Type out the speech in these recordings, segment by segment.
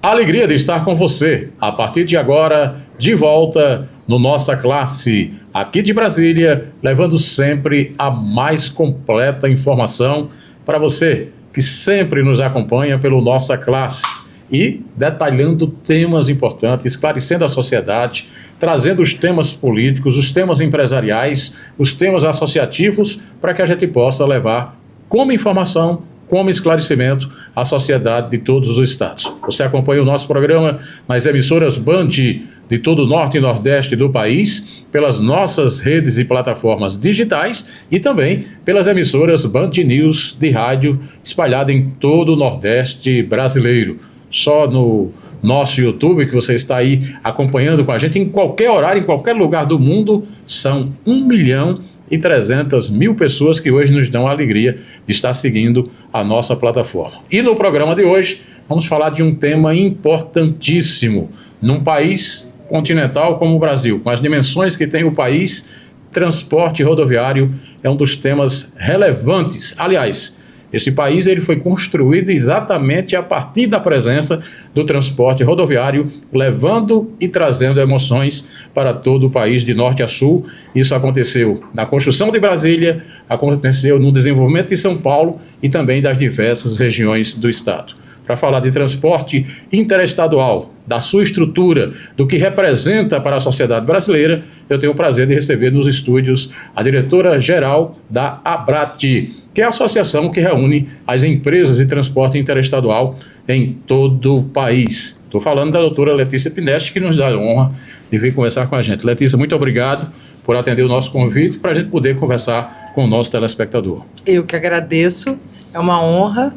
Alegria de estar com você, a partir de agora, de volta no Nossa Classe, aqui de Brasília, levando sempre a mais completa informação para você que sempre nos acompanha pelo Nossa Classe e detalhando temas importantes, esclarecendo a sociedade, trazendo os temas políticos, os temas empresariais, os temas associativos, para que a gente possa levar como informação, como esclarecimento à sociedade de todos os estados. Você acompanha o nosso programa nas emissoras Band de todo o norte e nordeste do país, pelas nossas redes e plataformas digitais e também pelas emissoras Band News de rádio espalhada em todo o nordeste brasileiro. Só no nosso YouTube, que você está aí acompanhando com a gente em qualquer horário, em qualquer lugar do mundo, são 1.300.000 pessoas que hoje nos dão a alegria de estar seguindo a nossa plataforma. E no programa de hoje, vamos falar de um tema importantíssimo. Num país continental como o Brasil, com as dimensões que tem o país, transporte rodoviário é um dos temas relevantes. Aliás, esse país ele foi construído exatamente a partir da presença do transporte rodoviário, levando e trazendo emoções para todo o país de norte a sul. Isso aconteceu na construção de Brasília, aconteceu no desenvolvimento de São Paulo e também das diversas regiões do estado. Para falar de transporte interestadual, da sua estrutura, do que representa para a sociedade brasileira, eu tenho o prazer de receber nos estúdios a diretora-geral da ABRAT, que é a associação que reúne as empresas de transporte interestadual em todo o país. Estou falando da doutora Letícia Pinesti, que nos dá a honra de vir conversar com a gente. Letícia, muito obrigado por atender o nosso convite para a gente poder conversar com o nosso telespectador. Eu que agradeço, é uma honra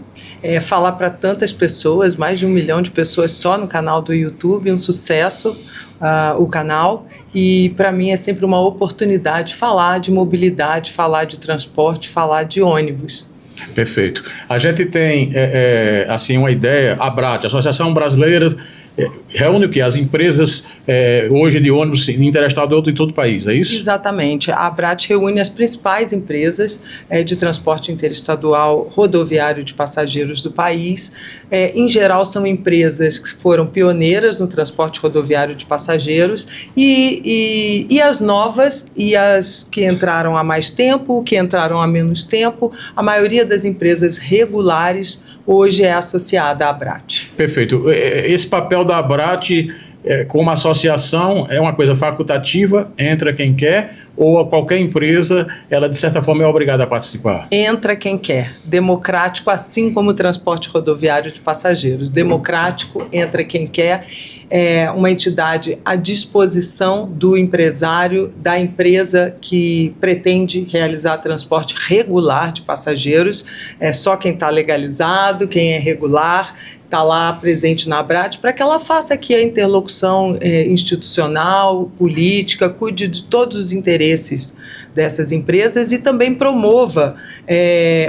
falar para tantas pessoas, mais de 1 milhão de pessoas só no canal do YouTube, um sucesso o canal, e para mim é sempre uma oportunidade falar de mobilidade, falar de transporte, falar de ônibus. Perfeito. A gente tem assim uma ideia, a ABRAT, Associação Brasileira, reúne o quê? As empresas hoje de ônibus interestadual de todo o país, é isso? Exatamente. A ABRAT reúne as principais empresas de transporte interestadual rodoviário de passageiros do país. Em geral, são empresas que foram pioneiras no transporte rodoviário de passageiros e as novas e as que entraram há mais tempo, que entraram há menos tempo. A maioria das empresas regulares hoje é associada à ABRAT. Perfeito. Esse papel da ABRAT como associação é uma coisa facultativa, entra quem quer, ou qualquer empresa, ela de certa forma é obrigada a participar? Entra quem quer. Democrático, assim como o transporte rodoviário de passageiros. Democrático, entra quem quer. É uma entidade à disposição do empresário, da empresa que pretende realizar transporte regular de passageiros. É só quem está legalizado, quem é regular, está lá presente na ABRAT, para que ela faça aqui a interlocução institucional, política, cuide de todos os interesses dessas empresas e também promova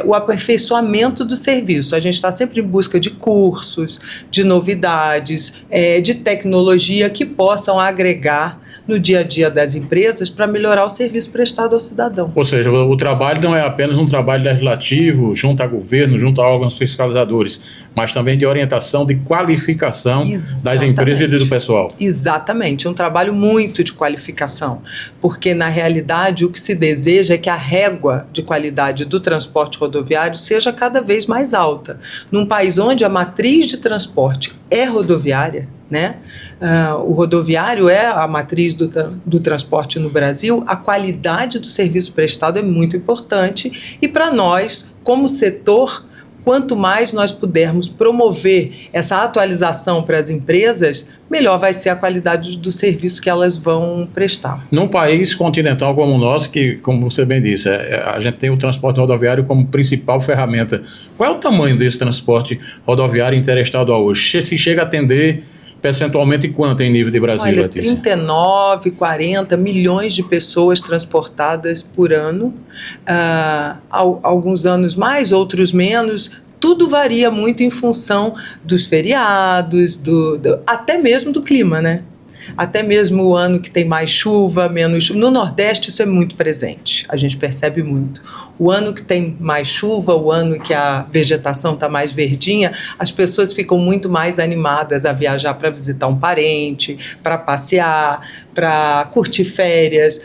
o aperfeiçoamento do serviço. A gente está sempre em busca de cursos, de novidades, de tecnologia que possam agregar no dia a dia das empresas para melhorar o serviço prestado ao cidadão. Ou seja, o trabalho não é apenas um trabalho legislativo, junto a governo, junto a órgãos fiscalizadores, mas também de orientação, de qualificação das empresas e do pessoal. Exatamente, um trabalho muito de qualificação, porque na realidade o que se deseja é que a régua de qualidade do transporte rodoviário seja cada vez mais alta. Num país onde a matriz de transporte é rodoviária, né? O rodoviário é a matriz do transporte no Brasil, a qualidade do serviço prestado é muito importante e para nós, como setor, quanto mais nós pudermos promover essa atualização para as empresas, melhor vai ser a qualidade do serviço que elas vão prestar. Num país continental como o nosso, que, como você bem disse, a gente tem o transporte rodoviário como principal ferramenta. Qual é o tamanho desse transporte rodoviário interestadual hoje? Se chega a atender percentualmente quanto em nível de Brasil, Olha, Letícia? 39, 40 milhões de pessoas transportadas por ano. Alguns anos mais, outros menos. Tudo varia muito em função dos feriados, até mesmo do clima, né? até mesmo o ano que tem mais chuva, menos chuva. No Nordeste isso é muito presente, a gente percebe muito. O ano que tem mais chuva, o ano que a vegetação está mais verdinha, as pessoas ficam muito mais animadas a viajar para visitar um parente, para passear, para curtir férias,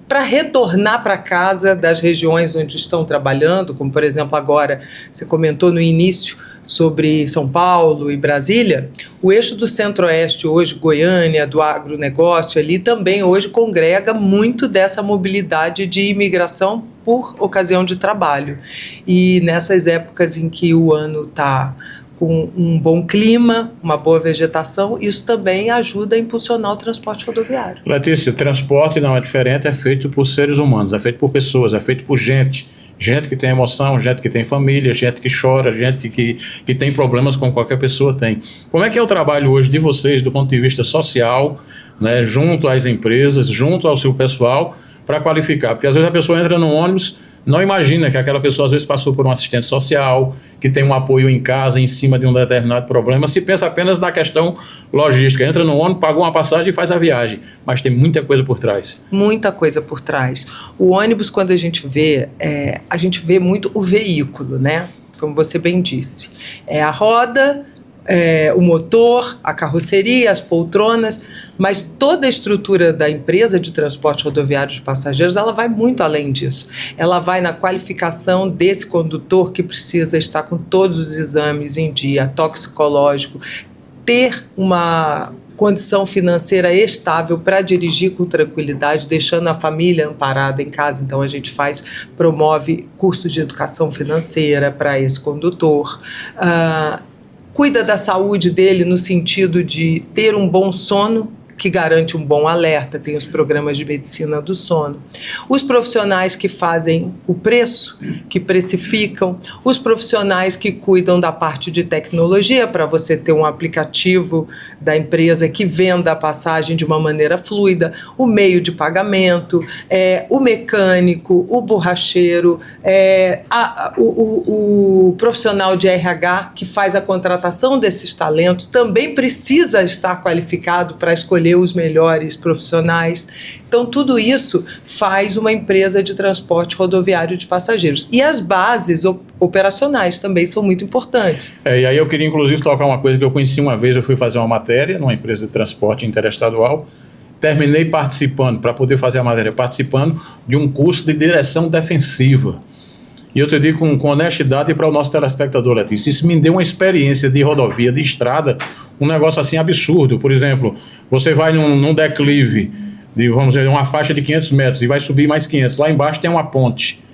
para retornar para casa das regiões onde estão trabalhando, como por exemplo agora, você comentou no início sobre São Paulo e Brasília, o eixo do Centro-Oeste hoje, Goiânia, do agronegócio ali, também hoje congrega muito dessa mobilidade de imigração por ocasião de trabalho. E nessas épocas em que o ano está com um bom clima, uma boa vegetação, isso também ajuda a impulsionar o transporte rodoviário. Letícia, transporte não é diferente, é feito por seres humanos, é feito por pessoas, é feito por gente. Gente que tem emoção, gente que tem família, gente que chora, gente que tem problemas como qualquer pessoa tem. Como é que é o trabalho hoje de vocês do ponto de vista social, né, junto às empresas, junto ao seu pessoal, para qualificar? Porque às vezes a pessoa entra no ônibus, não imagina que aquela pessoa às vezes passou por um assistente social, que tem um apoio em casa em cima de um determinado problema, se pensa apenas na questão logística. Entra no ônibus, pagou uma passagem e faz a viagem, mas tem muita coisa por trás. Muita coisa por trás. O ônibus, quando a gente vê muito o veículo, né? Como você bem disse. É a roda, o motor, a carroceria, as poltronas, mas toda a estrutura da empresa de transporte rodoviário de passageiros, ela vai muito além disso. Ela vai na qualificação desse condutor que precisa estar com todos os exames em dia, toxicológico, ter uma condição financeira estável para dirigir com tranquilidade, deixando a família amparada em casa. Então a gente promove cursos de educação financeira para esse condutor, cuida da saúde dele no sentido de ter um bom sono, que garante um bom alerta, tem os programas de medicina do sono. Os profissionais que fazem o preço, que precificam, os profissionais que cuidam da parte de tecnologia, para você ter um aplicativo da empresa que venda a passagem de uma maneira fluida, o meio de pagamento, o mecânico, o borracheiro, o profissional de RH que faz a contratação desses talentos também precisa estar qualificado para escolher os melhores profissionais. Então, tudo isso faz uma empresa de transporte rodoviário de passageiros. E as bases operacionais também são muito importantes. E aí eu queria, inclusive, tocar uma coisa que eu conheci uma vez. Eu fui fazer uma matéria numa empresa de transporte interestadual. Terminei participando, para poder fazer a matéria, participando de um curso de direção defensiva. E eu te digo com honestidade para o nosso telespectador, Letícia, isso me deu uma experiência de rodovia, de estrada, um negócio assim absurdo. Por exemplo, você vai num declive, vamos dizer, uma faixa de 500 metros e vai subir mais 500. Lá embaixo tem uma ponte.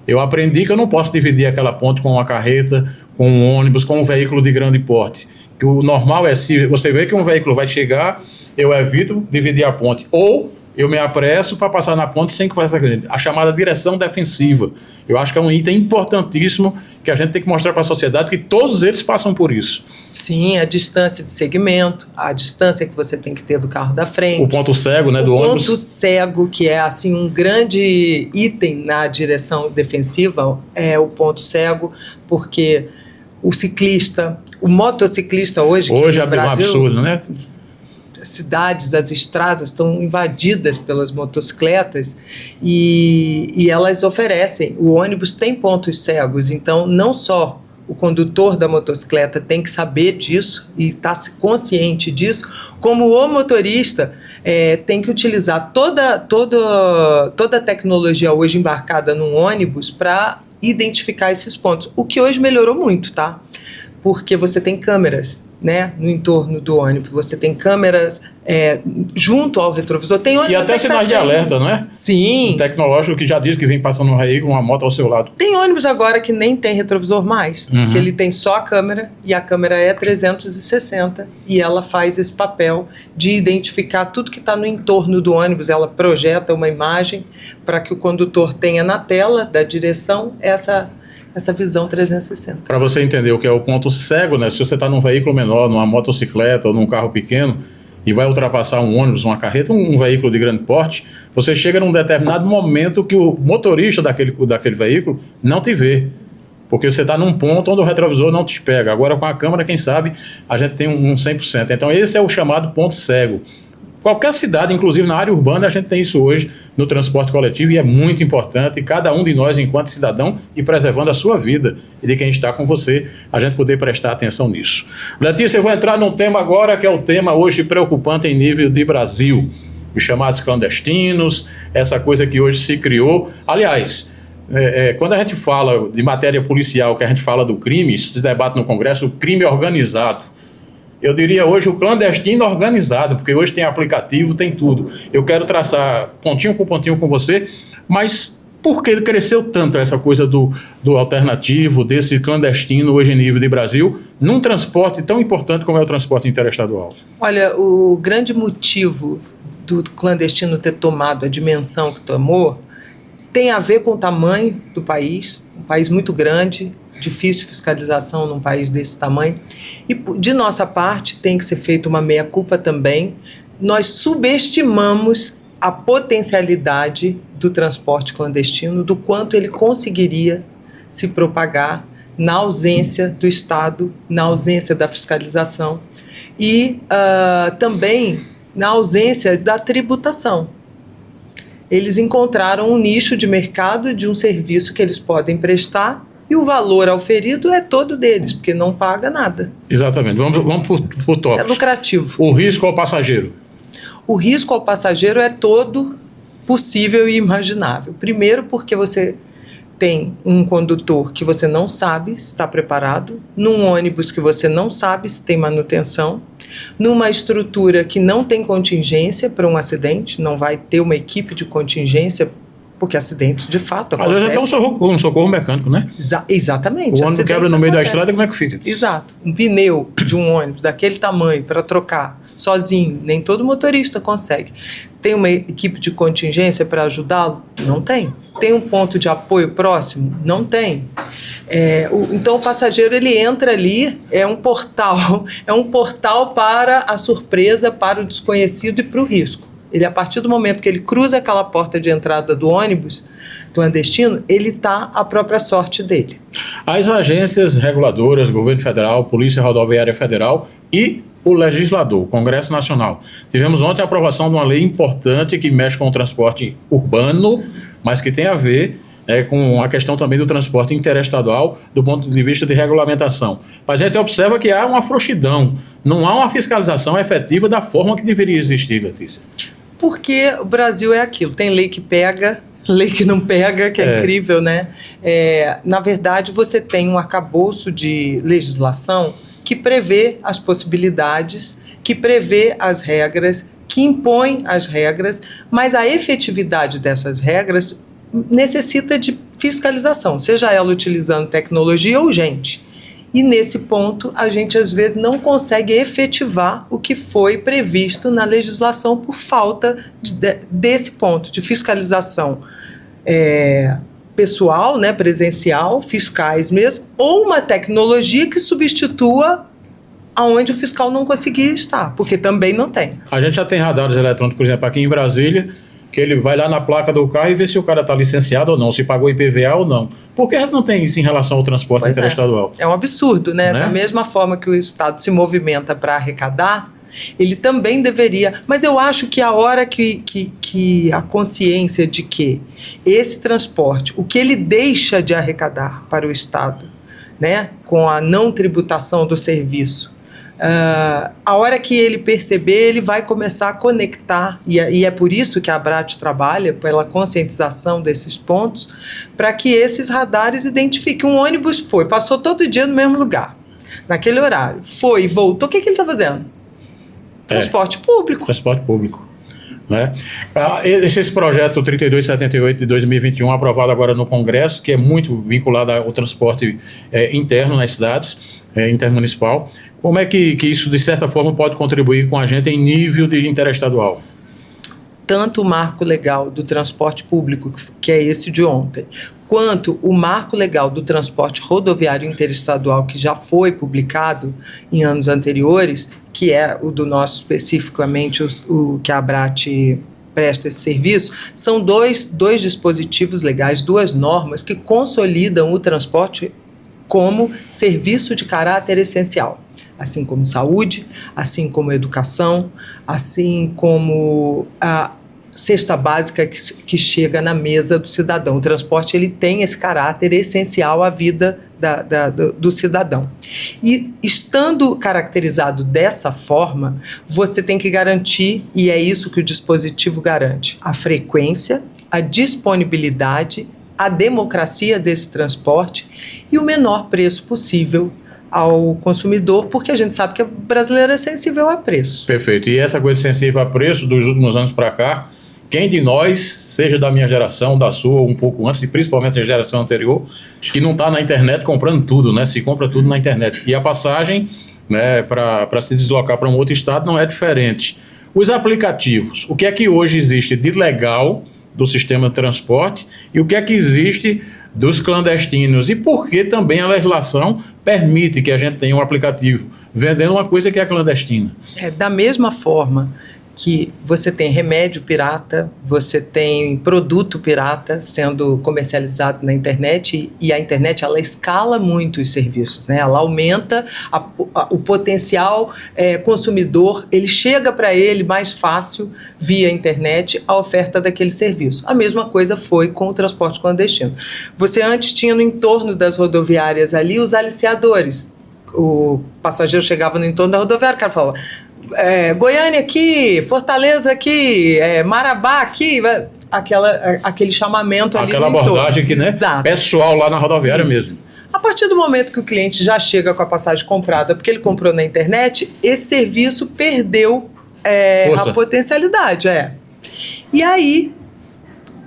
Eu aprendi que eu não posso dividir aquela ponte com uma carreta, com um ônibus, com um veículo de grande porte. Que o normal é, se você vê que um veículo vai chegar, eu evito dividir a ponte. Ou eu me apresso para passar na ponte sem que faça a chamada direção defensiva. Eu acho que é um item importantíssimo que a gente tem que mostrar para a sociedade que todos eles passam por isso. Sim, a distância de segmento, a distância que você tem que ter do carro da frente. O ponto cego, né, do ônibus. O ponto cego, que é assim um grande item na direção defensiva, é o ponto cego, porque o ciclista, o motociclista hoje é no Brasil, um absurdo, né? As cidades, as estradas estão invadidas pelas motocicletas e elas oferecem. O ônibus tem pontos cegos, então não só o condutor da motocicleta tem que saber disso e estar consciente disso, como o motorista tem que utilizar toda a tecnologia hoje embarcada num ônibus para identificar esses pontos. O que hoje melhorou muito, tá? Porque você tem câmeras, né, no entorno do ônibus, você tem câmeras junto ao retrovisor. Tem ônibus e até sinais de alerta, não é? Sim. Um tecnológico que já diz que vem passando um veículo, uma moto ao seu lado. Tem ônibus agora que nem tem retrovisor mais, que ele tem só a câmera, e a câmera é 360, e ela faz esse papel de identificar tudo que está no entorno do ônibus. Ela projeta uma imagem para que o condutor tenha na tela da direção essa visão 360. Para você entender o que é o ponto cego, né? Se você está num veículo menor, numa motocicleta ou num carro pequeno e vai ultrapassar um ônibus, uma carreta, um veículo de grande porte, você chega num determinado momento que o motorista daquele veículo não te vê. porque você está num ponto onde o retrovisor não te pega. Agora com a câmera, quem sabe, a gente tem um 100%. Então esse é o chamado ponto cego. Qualquer cidade, inclusive na área urbana, a gente tem isso hoje no transporte coletivo e é muito importante, cada um de nós, enquanto cidadão, e preservando a sua vida e de quem está com você, a gente poder prestar atenção nisso. Letícia, eu vou entrar num tema agora que é o tema hoje preocupante em nível de Brasil, os chamados clandestinos, essa coisa que hoje se criou. Aliás, quando a gente fala de matéria policial, que a gente fala do crime, se debate no Congresso, o crime organizado. Eu diria hoje o clandestino organizado, porque hoje tem aplicativo, tem tudo. Eu quero traçar pontinho com você, mas por que cresceu tanto essa coisa do alternativo, desse clandestino hoje em nível de Brasil, num transporte tão importante como é o transporte interestadual? Olha, o grande motivo do clandestino ter tomado a dimensão que tomou tem a ver com o tamanho do país, um país muito grande, difícil fiscalização num país desse tamanho, e de nossa parte tem que ser feita uma meia-culpa também. Nós subestimamos a potencialidade do transporte clandestino, do quanto ele conseguiria se propagar na ausência do Estado, na ausência da fiscalização e também na ausência da tributação. Eles encontraram um nicho de mercado de um serviço que eles podem prestar e o valor auferido é todo deles, porque não paga nada. Exatamente. Vamos para o tópico. É lucrativo. O risco ao passageiro. O risco ao passageiro é todo possível e imaginável. Primeiro porque você tem um condutor que você não sabe se está preparado, num ônibus que você não sabe se tem manutenção, numa estrutura que não tem contingência para um acidente, não vai ter uma equipe de contingência, porque acidentes de fato acontecem. Às vezes até um socorro mecânico, né? Exatamente. O ônibus quebra no meio da estrada, como é que fica? Exato. Um pneu de um ônibus daquele tamanho para trocar sozinho, nem todo motorista consegue. Tem uma equipe de contingência para ajudá-lo? Não tem. Tem um ponto de apoio próximo? Não tem. Então o passageiro ele entra ali, é um portal para a surpresa, para o desconhecido e para o risco. Ele, a partir do momento que ele cruza aquela porta de entrada do ônibus clandestino, ele está à própria sorte dele. As agências reguladoras, governo federal, Polícia Rodoviária Federal e o legislador, o Congresso Nacional. Tivemos ontem a aprovação de uma lei importante que mexe com o transporte urbano, mas que tem a ver com a questão também do transporte interestadual do ponto de vista de regulamentação. Mas a gente observa que há uma frouxidão, não há uma fiscalização efetiva da forma que deveria existir, Letícia. Porque o Brasil é aquilo, tem lei que pega, lei que não pega, que é incrível, né? Na verdade, você tem um arcabouço de legislação que prevê as possibilidades, que prevê as regras, que impõe as regras, mas a efetividade dessas regras necessita de fiscalização, seja ela utilizando tecnologia ou gente. E nesse ponto, a gente às vezes não consegue efetivar o que foi previsto na legislação por falta desse ponto de fiscalização pessoal, né, presencial, fiscais mesmo, ou uma tecnologia que substitua aonde o fiscal não conseguia estar, porque também não tem. A gente já tem radares eletrônicos, por exemplo, aqui em Brasília, que ele vai lá na placa do carro e vê se o cara está licenciado ou não, se pagou IPVA ou não. Por que a gente não tem isso em relação ao transporte interestadual? É um absurdo, né? Da mesma forma que o Estado se movimenta para arrecadar, ele também deveria... Mas eu acho que a hora que a consciência de que esse transporte, o que ele deixa de arrecadar para o Estado, né, com a não tributação do serviço, a hora que ele perceber, ele vai começar a conectar, e é por isso que a ABRAT trabalha, pela conscientização desses pontos, para que esses radares identifiquem. Um ônibus passou todo dia no mesmo lugar, naquele horário, foi e voltou, o que ele está fazendo? Transporte público. Transporte público. Né? Esse projeto 3278 de 2021, aprovado agora no Congresso, que é muito vinculado ao transporte interno nas cidades, intermunicipal, como é que isso, de certa forma, pode contribuir com a gente em nível de interestadual? Tanto o marco legal do transporte público, que é esse de ontem, quanto o marco legal do transporte rodoviário interestadual, que já foi publicado em anos anteriores, que é o do nosso especificamente, o que a ABRAT presta esse serviço, são dois dispositivos legais, duas normas que consolidam o transporte como serviço de caráter essencial, assim como saúde, assim como educação, assim como a cesta básica que chega na mesa do cidadão. O transporte ele tem esse caráter essencial à vida do cidadão. E estando caracterizado dessa forma, você tem que garantir, e é isso que o dispositivo garante, a frequência, a disponibilidade, a democracia desse transporte e o menor preço possível ao consumidor, porque a gente sabe que o brasileiro é sensível a preço. Perfeito. E essa coisa de sensível a preço, dos últimos anos para cá, quem de nós, seja da minha geração, da sua, um pouco antes, e principalmente da geração anterior, que não está na internet comprando tudo, né? Se compra tudo na internet. E a passagem, né, para se deslocar para um outro estado não é diferente. Os aplicativos, o que é que hoje existe de legal do sistema de transporte e o que é que existe dos clandestinos? E por que também a legislação permite que a gente tenha um aplicativo vendendo uma coisa que é clandestina? Da mesma forma que você tem remédio pirata, você tem produto pirata sendo comercializado na internet, e a internet ela escala muito os serviços, né? Ela aumenta o potencial consumidor, ele chega para ele mais fácil via internet a oferta daquele serviço. A mesma coisa foi com o transporte clandestino. Você antes tinha no entorno das rodoviárias ali os aliciadores. O passageiro chegava no entorno da rodoviária, o cara falava: Goiânia aqui, Fortaleza aqui, Marabá aqui, aquele chamamento ali. Aquela abordagem aqui, né? Exato. Pessoal lá na rodoviária mesmo. A partir do momento que o cliente já chega com a passagem comprada, porque ele comprou na internet, esse serviço perdeu a potencialidade. E aí,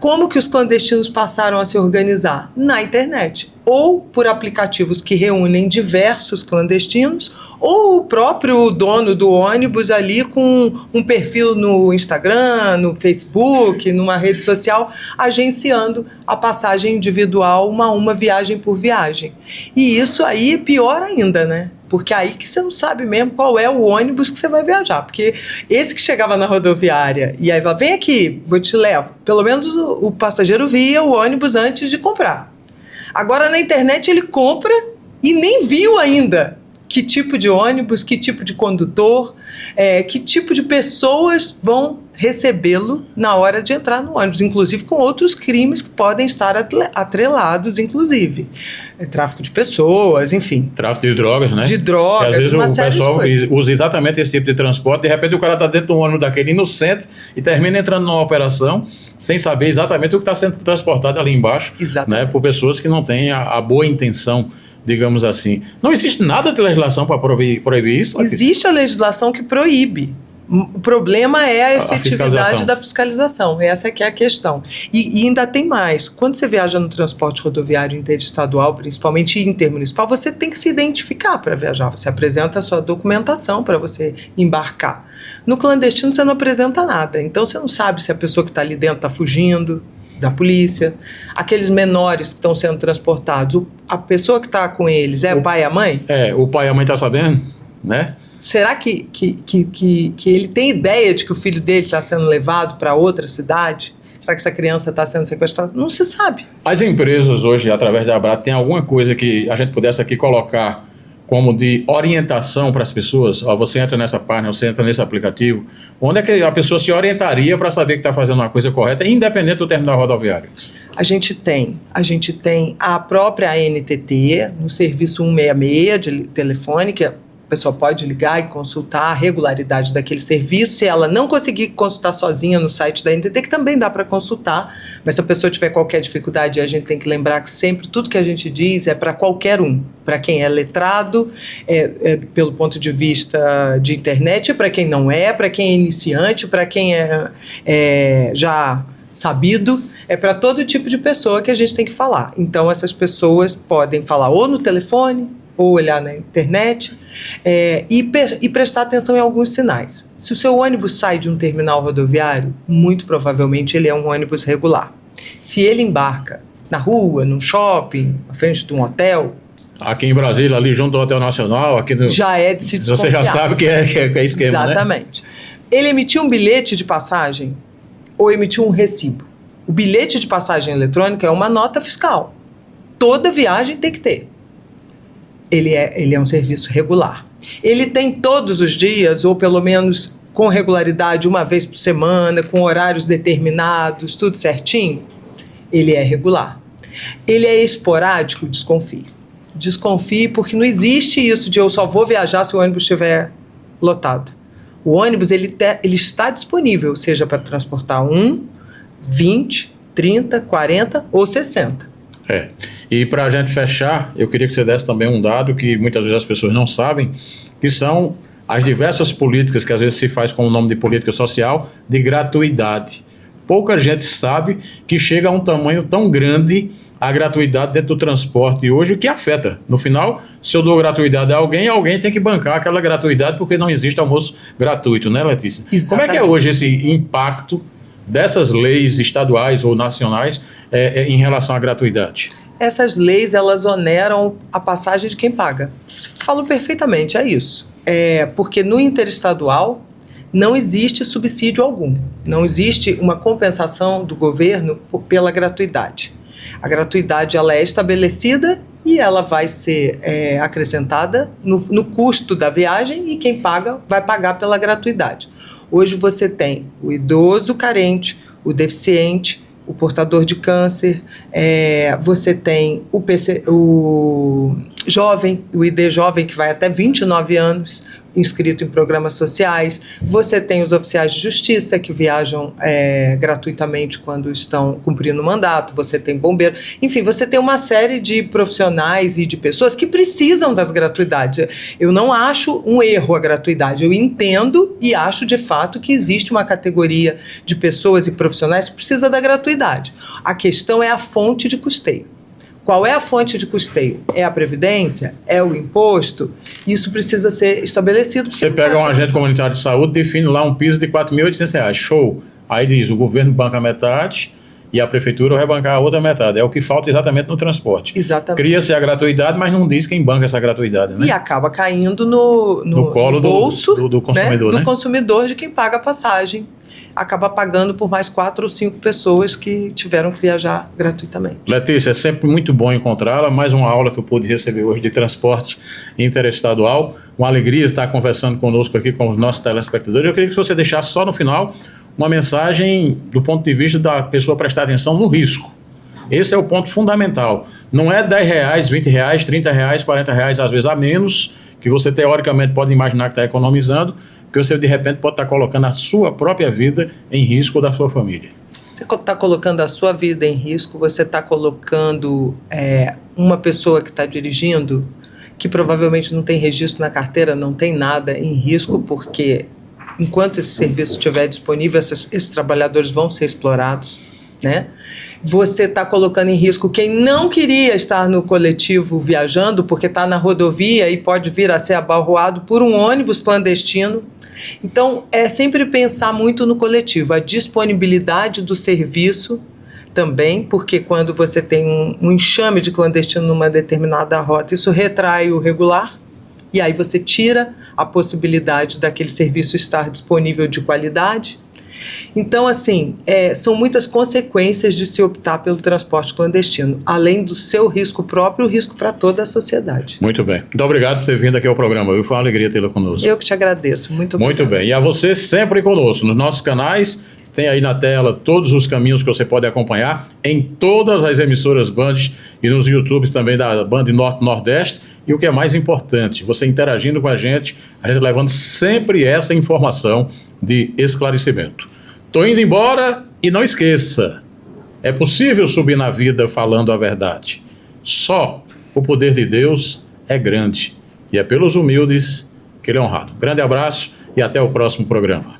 como que os clandestinos passaram a se organizar? Na internet. Ou por aplicativos que reúnem diversos clandestinos, ou o próprio dono do ônibus ali com um perfil no Instagram, no Facebook, numa rede social, agenciando a passagem individual, uma viagem por viagem. E isso aí é pior ainda, né? Porque aí que você não sabe mesmo qual é o ônibus que você vai viajar. Porque esse que chegava na rodoviária e aí vem aqui, vou te levar. Pelo menos o passageiro via o ônibus antes de comprar. Agora na internet ele compra e nem viu ainda que tipo de ônibus, que tipo de condutor, que tipo de pessoas vão recebê-lo na hora de entrar no ônibus, inclusive com outros crimes que podem estar atrelados, inclusive. Tráfico de pessoas, enfim. Tráfico de drogas, né? De drogas, às vezes o pessoal usa exatamente esse tipo de transporte, de repente o cara está dentro de um ônibus daquele inocente e termina entrando numa operação sem saber exatamente o que está sendo transportado ali embaixo, né, por pessoas que não têm a boa intenção, digamos assim. Não existe nada de legislação para proibir isso? Existe a legislação que proíbe. O problema é a efetividade da fiscalização. Essa que é a questão. E ainda tem mais. Quando você viaja no transporte rodoviário interestadual, principalmente intermunicipal, você tem que se identificar para viajar. Você apresenta a sua documentação para você embarcar. No clandestino, você não apresenta nada. Então, você não sabe se a pessoa que está ali dentro está fugindo da polícia. Aqueles menores que estão sendo transportados, a pessoa que está com eles é o pai e a mãe? O pai e a mãe estão sabendo, né? Será que ele tem ideia de que o filho dele está sendo levado para outra cidade? Será que essa criança está sendo sequestrada? Não se sabe. As empresas hoje, através da ABRAT, tem alguma coisa que a gente pudesse aqui colocar como de orientação para as pessoas? Você entra nessa página, você entra nesse aplicativo. Onde é que a pessoa se orientaria para saber que está fazendo uma coisa correta, independente do terminal rodoviário? A gente tem a própria ANTT, no serviço 166 de telefone, que a pessoa pode ligar e consultar a regularidade daquele serviço. Se ela não conseguir consultar sozinha no site da NTT, que também dá para consultar, mas se a pessoa tiver qualquer dificuldade, a gente tem que lembrar que sempre tudo que a gente diz é para qualquer um, para quem é letrado, pelo ponto de vista de internet, para quem não é, para quem é iniciante, para quem é já sabido, é para todo tipo de pessoa que a gente tem que falar. Então essas pessoas podem falar ou no telefone, ou olhar na internet, e prestar atenção em alguns sinais. Se o seu ônibus sai de um terminal rodoviário, muito provavelmente ele é um ônibus regular. Se ele embarca na rua, num shopping, na frente de um hotel... Aqui em Brasília, ali junto do Hotel Nacional... já é de se desconfiar. Você já sabe que é esquema, exatamente. Né? Ele emitiu um bilhete de passagem ou emitiu um recibo. O bilhete de passagem eletrônica é uma nota fiscal. Toda viagem tem que ter. Ele é um serviço regular. Ele tem todos os dias, ou pelo menos com regularidade, uma vez por semana, com horários determinados, tudo certinho? Ele é regular. Ele é esporádico? Desconfie. Desconfie, porque não existe isso de eu só vou viajar se o ônibus estiver lotado. O ônibus ele está disponível, seja para transportar 20, 30, 40 ou 60. E para a gente fechar, eu queria que você desse também um dado que muitas vezes as pessoas não sabem, que são as diversas políticas que às vezes se faz com o nome de política social de gratuidade. Pouca gente sabe que chega a um tamanho tão grande a gratuidade dentro do transporte e hoje, o que afeta. No final, se eu dou gratuidade a alguém tem que bancar aquela gratuidade porque não existe almoço gratuito, né, Letícia? Exatamente. Como é que é hoje esse impacto dessas leis estaduais ou nacionais em relação à gratuidade? Essas leis, elas oneram a passagem de quem paga. Falo perfeitamente, é isso. Porque no interestadual não existe subsídio algum. Não existe uma compensação do governo pela gratuidade. A gratuidade ela é estabelecida e ela vai ser acrescentada no custo da viagem e quem paga vai pagar pela gratuidade. Hoje você tem o idoso carente, o deficiente, o portador de câncer, você tem o jovem, o ID jovem que vai até 29 anos, inscrito em programas sociais, você tem os oficiais de justiça que viajam gratuitamente quando estão cumprindo o mandato, você tem bombeiro, enfim, você tem uma série de profissionais e de pessoas que precisam das gratuidades. Eu não acho um erro a gratuidade, eu entendo e acho de fato que existe uma categoria de pessoas e profissionais que precisa da gratuidade. A questão é a fonte de custeio. Qual é a fonte de custeio? É a Previdência? É o imposto? Isso precisa ser estabelecido. Você pega um agente comunitário de saúde, define lá um piso de R$ 4.800, show. Aí diz, o governo banca metade e a prefeitura vai bancar a outra metade. É o que falta exatamente no transporte. Exatamente. Cria-se a gratuidade, mas não diz quem banca essa gratuidade, né? E acaba caindo no colo bolso do consumidor, né? Do consumidor, de quem paga a passagem. Acaba pagando por mais 4 ou 5 pessoas que tiveram que viajar gratuitamente. Letícia, é sempre muito bom encontrá-la. Mais uma aula que eu pude receber hoje de transporte interestadual. Uma alegria estar conversando conosco aqui com os nossos telespectadores. Eu queria que você deixasse só no final uma mensagem do ponto de vista da pessoa prestar atenção no risco. Esse é o ponto fundamental. Não é R$10, R$20, R$30, R$40, às vezes a menos, que você teoricamente pode imaginar que está economizando, porque você de repente pode estar colocando a sua própria vida em risco da sua família. Você está colocando a sua vida em risco, você está colocando uma pessoa que está dirigindo, que provavelmente não tem registro na carteira, não tem nada em risco, porque enquanto esse serviço estiver disponível, esses trabalhadores vão ser explorados, né? Você está colocando em risco quem não queria estar no coletivo viajando, porque está na rodovia e pode vir a ser abarroado por um ônibus clandestino. Então, é sempre pensar muito no coletivo, a disponibilidade do serviço também, porque quando você tem um enxame de clandestino numa determinada rota, isso retrai o regular, e aí você tira a possibilidade daquele serviço estar disponível de qualidade. Então, assim, são muitas consequências de se optar pelo transporte clandestino, além do seu risco próprio, o risco para toda a sociedade. Muito bem. Muito obrigado por ter vindo aqui ao programa. Foi uma alegria tê-la conosco. Eu que te agradeço. Muito obrigado. Muito bem. E a você sempre conosco, nos nossos canais, tem aí na tela todos os caminhos que você pode acompanhar em todas as emissoras Band e nos YouTubes também da Band Norte-Nordeste. E o que é mais importante, você interagindo com a gente levando sempre essa informação de esclarecimento. Tô indo embora e não esqueça, é possível subir na vida falando a verdade. Só o poder de Deus é grande e é pelos humildes que ele é honrado. Grande abraço e até o próximo programa.